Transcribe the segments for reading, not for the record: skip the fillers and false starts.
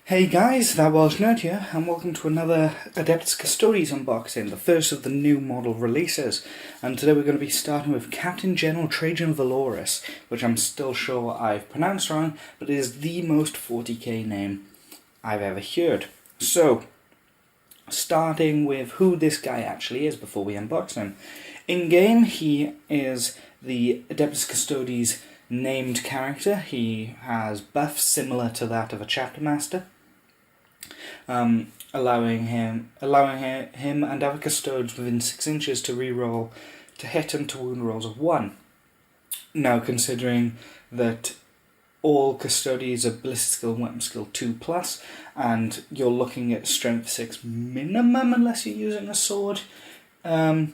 Hey guys, that Welsh Nerd here, and welcome to another Adeptus Custodes unboxing, the first of the new model releases. And today we're going to be starting with Captain General Trajann Valoris, which I'm still sure I've pronounced wrong, but it is the most 40k name I've ever heard. So, starting with who this guy actually is before we unbox him. In-game, he is the Adeptus Custodes named character. He has buffs similar to that of a Chapter Master. Allowing him and other custodes within 6 inches to reroll to hit and to wound rolls of 1. Now, considering that all custodes are ballistic skill, weapon skill 2+, and you're looking at strength 6 minimum unless you're using a sword, a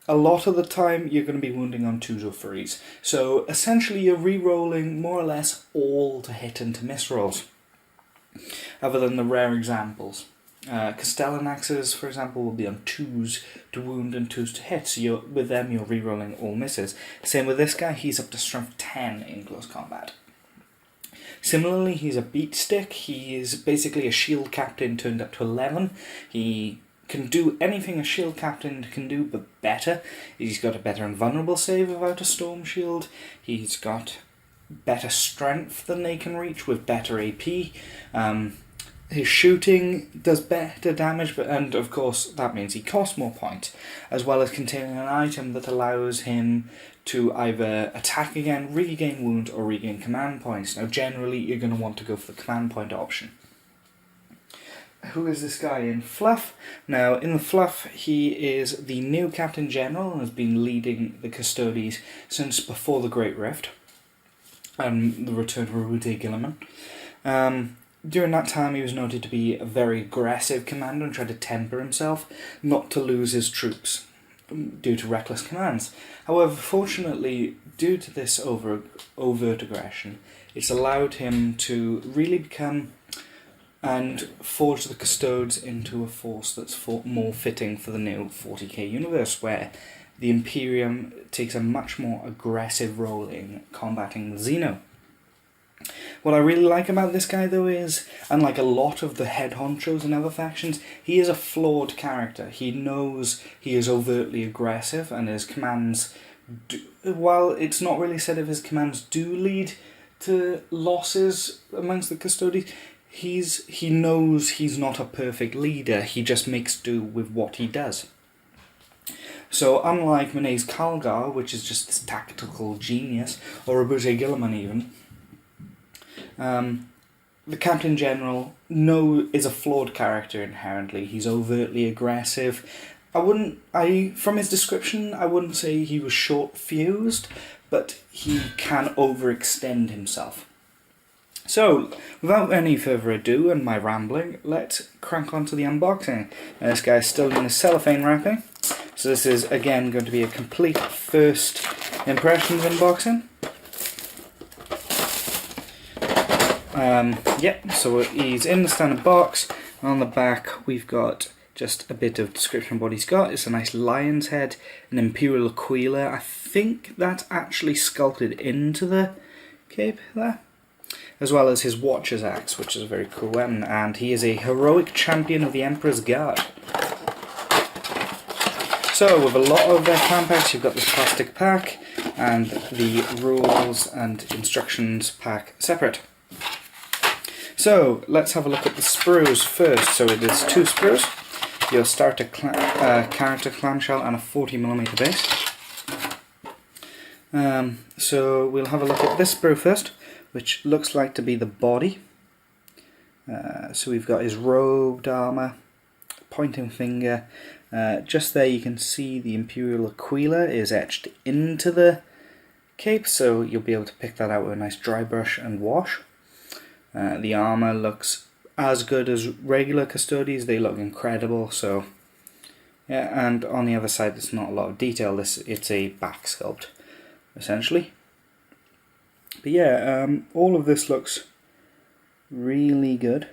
lot of the time you're going to be wounding on 2s or 3s. So essentially you're re-rolling more or less all to hit and to miss rolls, other than the rare examples. Castellan axes, for example, will be on 2s to wound and 2s to hit, so with them you're re-rolling all misses. Same with this guy, he's up to strength 10 in close combat. Similarly, he's a beat stick. He is basically a shield captain turned up to 11. He can do anything a shield captain can do, but better. He's got a better invulnerable save without a storm shield. He's got better strength than they can reach with better AP. His shooting does better damage, and of course that means he costs more points, as well as containing an item that allows him to either attack again, regain wound, or regain command points. Now generally you're going to want to go for the command point option. Who is this guy in Fluff? Now, in the Fluff, he is the new Captain General and has been leading the Custodes since before the Great Rift and the return of Rute Gilliman. During that time, he was noted to be a very aggressive commander and tried to temper himself not to lose his troops due to reckless commands. However, fortunately, due to this overt aggression, it's allowed him to really become and forge the Custodes into a force that's more fitting for the new 40k universe, where the Imperium takes a much more aggressive role in combating the Xeno. What I really like about this guy, though, is, unlike a lot of the head honchos in other factions, he is a flawed character. He knows he is overtly aggressive, and his commands, while it's not really said if his commands do lead to losses amongst the Custodes, he knows he's not a perfect leader, he just makes do with what he does. So unlike Monet's Calgar, which is just this tactical genius, or Rute Gilliman even, the Captain General is a flawed character inherently. He's overtly aggressive. From his description, I wouldn't say he was short-fused, but he can overextend himself. So, without any further ado and my rambling, let's crank on to the unboxing. Now, this guy's still in his cellophane wrapping, so this is again going to be a complete first impressions unboxing. So he's in the standard box. On the back we've got just a bit of description of what he's got. It's a nice lion's head, an Imperial Aquila. I think that's actually sculpted into the cape there, as well as his Watcher's Axe, which is a very cool weapon, and he is a heroic champion of the Emperor's Guard. So, with a lot of clan packs, you've got this plastic pack, and the rules and instructions pack separate. So, let's have a look at the sprues first. So it is 2 sprues, your starter character clamshell, and a 40mm base. So we'll have a look at this sprue first, which looks like to be the body. So we've got his robed armour, pointing finger. Just there you can see the Imperial Aquila is etched into the cape, so you'll be able to pick that out with a nice dry brush and wash. The armour looks as good as regular Custodes, they look incredible, so yeah, and on the other side there's not a lot of detail, it's a back sculpt essentially. But yeah, all of this looks really good.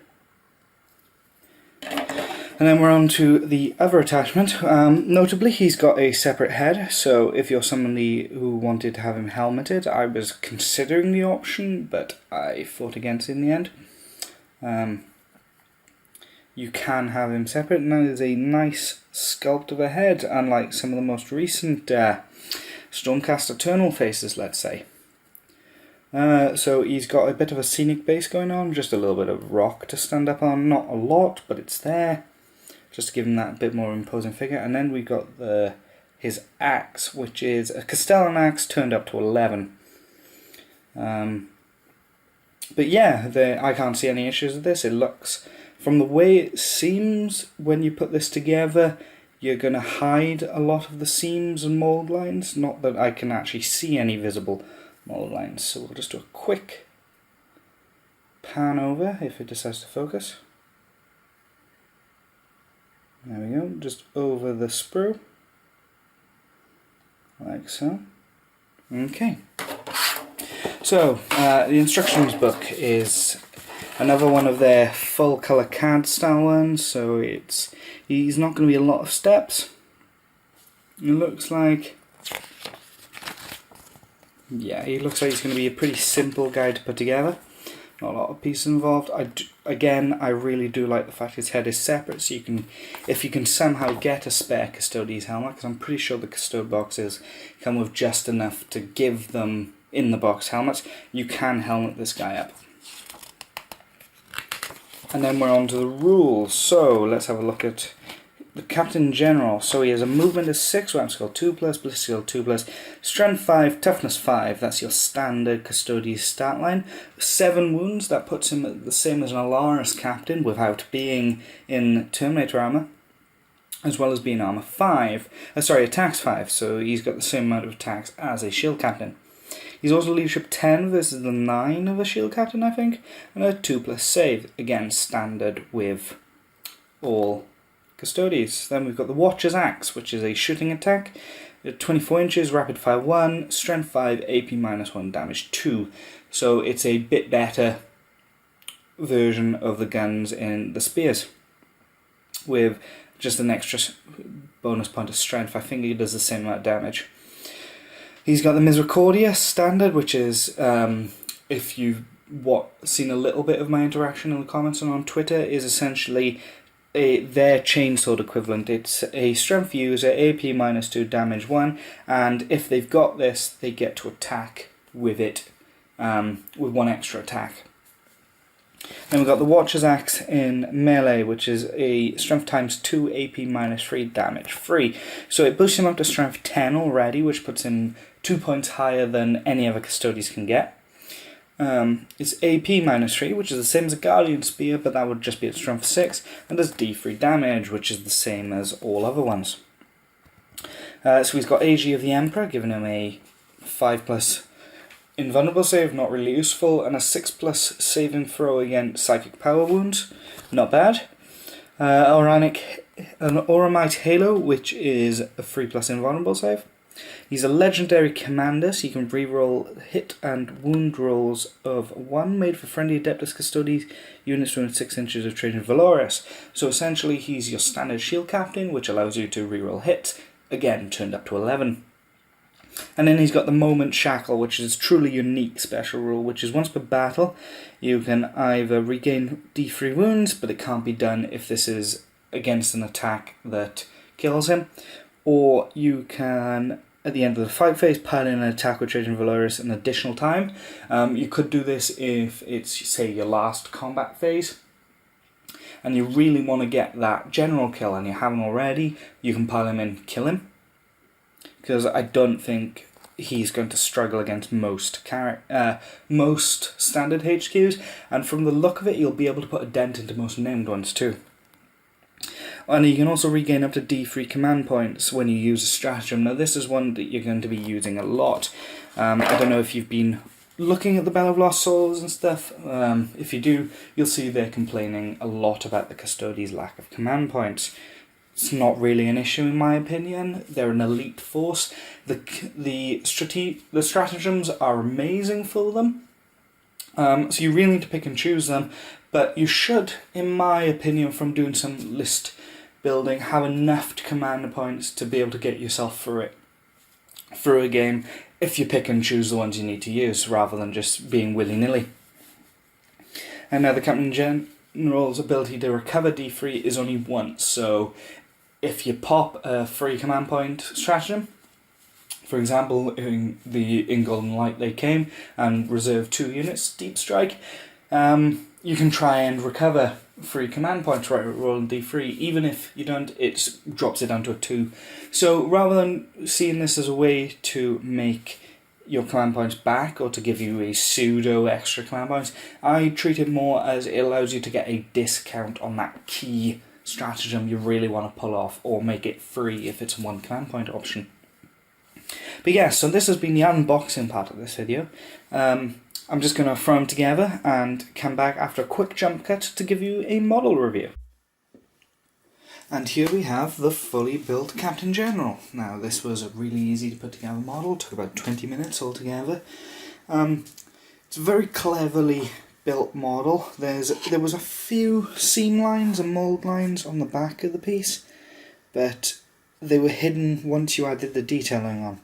And then we're on to the other attachment. Notably, he's got a separate head, so if you're somebody who wanted to have him helmeted, I was considering the option, but I fought against it in the end. you can have him separate. Now there's a nice sculpt of a head, unlike some of the most recent Stormcast Eternal faces, let's say. So he's got a bit of a scenic base going on, just a little bit of rock to stand up on, not a lot, but it's there, just to give him that bit more imposing figure. And then we got his axe, which is a Castellan axe turned up to 11. But yeah, I can't see any issues with this. It looks, from the way it seems when you put this together, you're going to hide a lot of the seams and mould lines. Not that I can actually see any visible mold lines, so we'll just do a quick pan over if it decides to focus. There we go, just over the sprue, like so. Okay, so the instructions book is another one of their full colour CAD style ones, so he's not going to be a lot of steps. It looks like, yeah, he looks like he's going to be a pretty simple guy to put together. Not a lot of pieces involved. I really do like the fact his head is separate, so if you can somehow get a spare Custodes helmet, because I'm pretty sure the Custode boxes come with just enough to give them in the box helmets, you can helmet this guy up. And then we're on to the rules. So let's have a look at the Captain General. So he has a movement of 6, weapon skill 2+, ballistic skill 2+, strength 5, toughness 5. That's your standard Custodes stat line. 7 wounds, that puts him at the same as an Alaris Captain without being in Terminator armor, as well as being armor 5. Attacks 5, so he's got the same amount of attacks as a Shield Captain. He's also leadership 10 versus the 9 of a Shield Captain, I think, and a 2+ save, again standard with all Custodes. Then we've got the Watcher's Axe, which is a shooting attack, 24 inches, rapid fire 1, strength 5, AP -1, damage 2. So it's a bit better version of the guns in the spears, with just an extra bonus point of strength. I think he does the same amount of damage. He's got the Misericordia standard, which is, if you've seen a little bit of my interaction in the comments and on Twitter, is essentially their chainsword equivalent. It's a strength user, AP -2, damage 1, and if they've got this, they get to attack with it, with 1 extra attack. Then we've got the Watcher's Axe in melee, which is a strength ×2, AP -3, damage 3. So it boosts him up to strength 10 already, which puts him 2 points higher than any other Custodes can get. It's AP -3, which is the same as a Guardian Spear, but that would just be at strength 6, and does D3 damage, which is the same as all other ones. So he's got AG of the Emperor, giving him a 5+ invulnerable save, not really useful, and a 6+ saving throw against psychic power wounds, not bad. An Auramite Halo, which is a 3+ invulnerable save. He's a legendary commander, so you can reroll hit and wound rolls of 1 made for friendly Adeptus Custodes units within 6 inches of Trajann Valoris. So essentially he's your standard shield captain, which allows you to reroll hits, again turned up to 11. And then he's got the Moment Shackle, which is a truly unique special rule, which is once per battle you can either regain D3 wounds, but it can't be done if this is against an attack that kills him, or you can, at the end of the fight phase, pile in an attack with Trajann Valoris an additional time. You could do this if it's, say, your last combat phase, and you really want to get that general kill and you haven't already, you can pile him in, kill him, because I don't think he's going to struggle against most standard HQs, and from the look of it, you'll be able to put a dent into most named ones too. And you can also regain up to D3 command points when you use a stratagem. Now this is one that you're going to be using a lot. I don't know if you've been looking at the Bell of Lost Souls and stuff. If you do, you'll see they're complaining a lot about the Custodes' lack of command points. It's not really an issue in my opinion. They're an elite force. The stratagems are amazing for them. So you really need to pick and choose them. But you should, in my opinion, from doing some list building, have enough command points to be able to get yourself through a game, if you pick and choose the ones you need to use, rather than just being willy-nilly. And now the Captain roll's ability to recover D3 is only once, so if you pop a free command point stratagem, for example, in Golden Light they came and reserve 2 units deep strike, you can try and recover free command points right rolling D3. Even if you don't, it drops it down to a 2. So rather than seeing this as a way to make your command points back or to give you a pseudo extra command points, I treat it more as it allows you to get a discount on that key stratagem you really want to pull off, or make it free if it's a 1 command point option. But yeah, so this has been the unboxing part of this video. I'm just going to throw them together and come back after a quick jump cut to give you a model review. And here we have the fully built Captain General. Now this was a really easy to put together model, took about 20 minutes altogether. It's a very cleverly built model. There was a few seam lines and mould lines on the back of the piece, but they were hidden once you added the detailing on.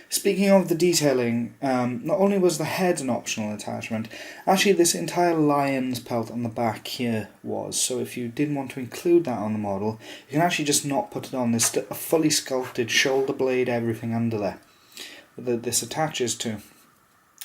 Speaking of the detailing, not only was the head an optional attachment, actually this entire lion's pelt on the back here was, so if you didn't want to include that on the model, you can actually just not put it on. There's a fully sculpted shoulder blade, everything under there that this attaches to.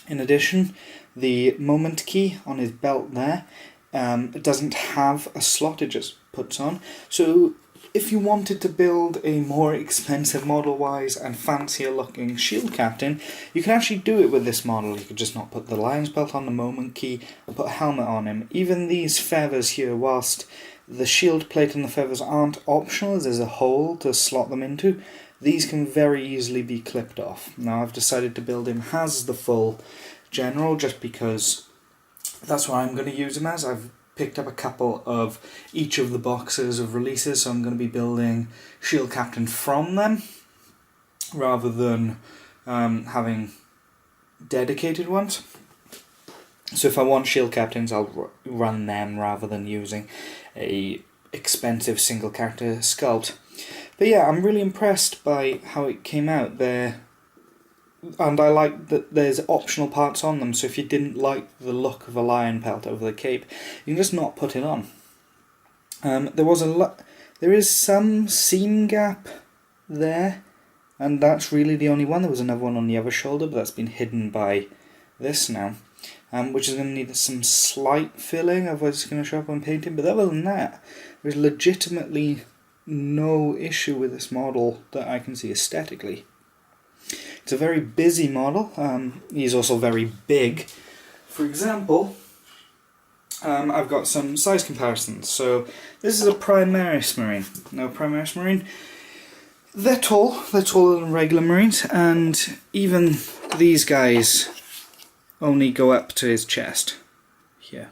In addition, the moment key on his belt there, it doesn't have a slot, it just puts on, so if you wanted to build a more expensive model-wise and fancier looking shield captain, you can actually do it with this model. You could just not put the lion's belt on, the moment key, and put a helmet on him. Even these feathers here, whilst the shield plate and the feathers aren't optional, there's a hole to slot them into, these can very easily be clipped off. Now I've decided to build him as the full general just because that's what I'm going to use him as. I've picked up a couple of each of the boxes of releases, so I'm going to be building Shield Captain from them rather than having dedicated ones. So if I want Shield Captains, I'll run them rather than using a expensive single character sculpt. But yeah, I'm really impressed by how it came out there. And I like that there's optional parts on them, so if you didn't like the look of a lion pelt over the cape, you can just not put it on. There is some seam gap there, and that's really the only one. There was another one on the other shoulder, but that's been hidden by this now, which is going to need some slight filling, otherwise it's going to show up on painting. But other than that, there's legitimately no issue with this model that I can see aesthetically. It's a very busy model. He's also very big. For example, I've got some size comparisons. So this is a Primaris Marine. Now Primaris Marine, they're tall. They're taller than regular Marines, and even these guys only go up to his chest here.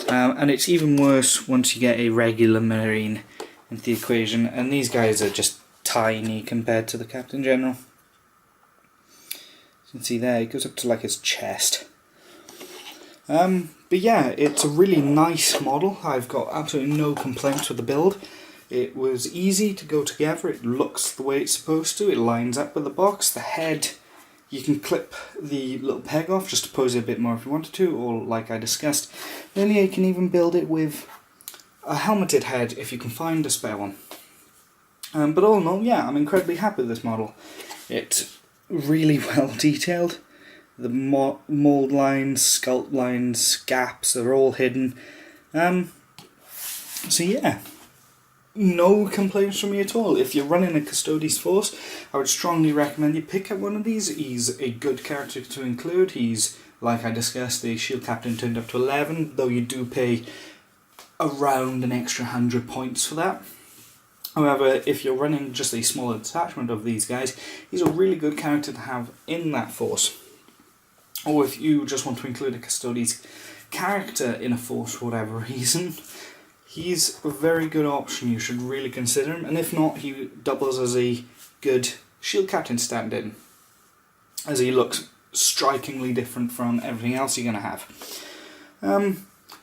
And it's even worse once you get a regular Marine into the equation, and these guys are just tiny compared to the Captain General. You can see there, it goes up to like his chest. But yeah, it's a really nice model. I've got absolutely no complaints with the build. It was easy to go together, it looks the way it's supposed to, it lines up with the box. The head, you can clip the little peg off just to pose it a bit more if you wanted to, or like I discussed earlier, you can even build it with a helmeted head if you can find a spare one. But all in all, yeah, I'm incredibly happy with this model. It's really well detailed. The mould lines, sculpt lines, gaps, they're all hidden. So yeah, no complaints from me at all. If you're running a Custodes force, I would strongly recommend you pick up one of these. He's a good character to include. He's, like I discussed, the Shield Captain turned up to 11, though you do pay around an extra 100 points for that. However, if you're running just a smaller detachment of these guys, he's a really good character to have in that force. Or if you just want to include a Custodes character in a force for whatever reason, he's a very good option. You should really consider him. And if not, he doubles as a good Shield Captain stand-in, as he looks strikingly different from everything else you're going to have.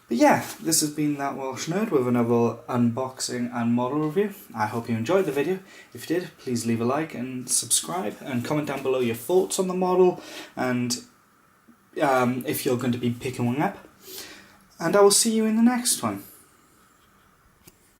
But yeah, this has been That Welsh Nerd with another unboxing and model review. I hope you enjoyed the video. If you did, please leave a like and subscribe, and comment down below your thoughts on the model, and if you're going to be picking one up. and I will see you in the next one.